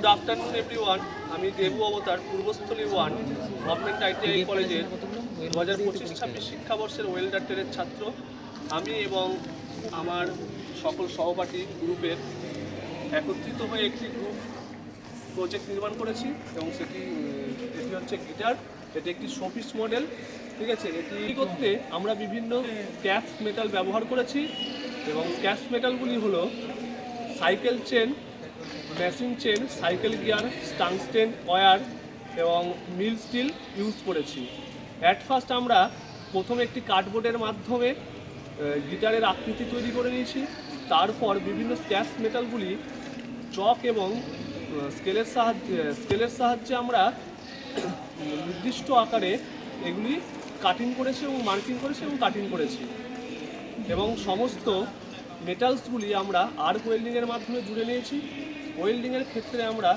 Good afternoon everyone. আমি দেবু অবতার Purbasthali 1 government ITI কলেজের 2025-26 শিক্ষাবর্ষের ওয়েল্ডার ট্রেডের ছাত্র। আমি এবং আমার সকল সহপাঠী গ্রুপের একত্রিত হয়ে একটি গ্রুপ প্রজেক্ট নির্মাণ করেছি এবং এটি হচ্ছে গিটার। এটি একটি শোপিস মডেল, ঠিক আছে। এটি করতে আমরা বিভিন্ন স্ক্র্যাপ মেটাল ব্যবহার করেছি এবং স্ক্র্যাপ মেটালগুলি হলো cycle chain, machine chain, cycle gear, tungsten wire এবং মিল স্টিল ইউজ করেছি। অ্যাট ফার্স্ট আমরা প্রথমে একটি কার্ডবোর্ডের মাধ্যমে গিটারের আকৃতি তৈরি করে নিয়েছি। তারপর বিভিন্ন স্ক্র্যাপ মেটালগুলি চক এবং স্কেলের সাহায্যে আমরা নির্দিষ্ট আকারে এগুলি কাটিং করেছি এবং মার্কিং করেছি এবং কাটিং করেছি এবং সমস্ত মেটালসগুলি আমরা আর্ক ওয়েল্ডিংয়ের মাধ্যমে জুড়ে নিয়েছি। ওয়েল্ডিংয়ের ক্ষেত্রে আমরা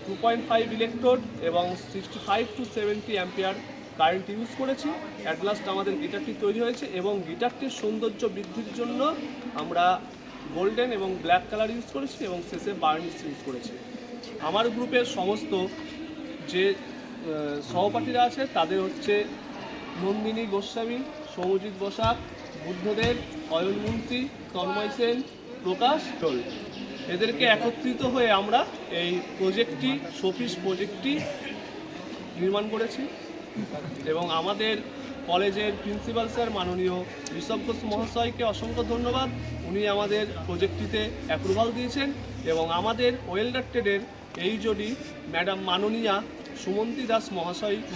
2.5 ইলেকট্রোড এবং 65 to 70 অ্যাম্পিয়ার কারেন্ট ইউজ করেছি। অ্যাট লাস্ট আমাদের গিটারটি তৈরি হয়েছে এবং গিটারটির সৌন্দর্য বৃদ্ধির জন্য আমরা গোল্ডেন এবং ব্ল্যাক কালার ইউজ করেছি এবং শেষে বার্নিশ ইউজ করেছি। আমার গ্রুপের সমস্ত যে সহপাঠীরা আছে তাদের হচ্ছে নন্দিনী গোস্বামী, সৌমজিৎ বসাক, বুদ্ধদেব, অয়ন মুন্সি, তন্ময় সেন, প্রকাশ টোল। এদেরকে একত্রিত হয়ে আমরা এই প্রজেক্টটি শোপিস প্রজেক্টটি নির্মাণ করেছি এবং আমাদের কলেজের প্রিন্সিপাল স্যার মাননীয় ঋষভ ঘোষ মহাশয়কে অসংখ্য ধন্যবাদ। উনি আমাদের প্রজেক্টটিতে অ্যাপ্রুভাল দিয়েছেন এবং আমাদের ওয়েল্ডার ট্রেডের এইচওডি ম্যাডাম মাননীয়া সুমন্তী দাস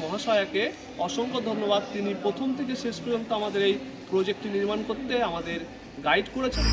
মহাশয়াকে অসংখ্য ধন্যবাদ। তিনি প্রথম থেকে শেষ পর্যন্ত আমাদের এই প্রজেক্টটি নির্মাণ করতে আমাদের গাইড করেছেন।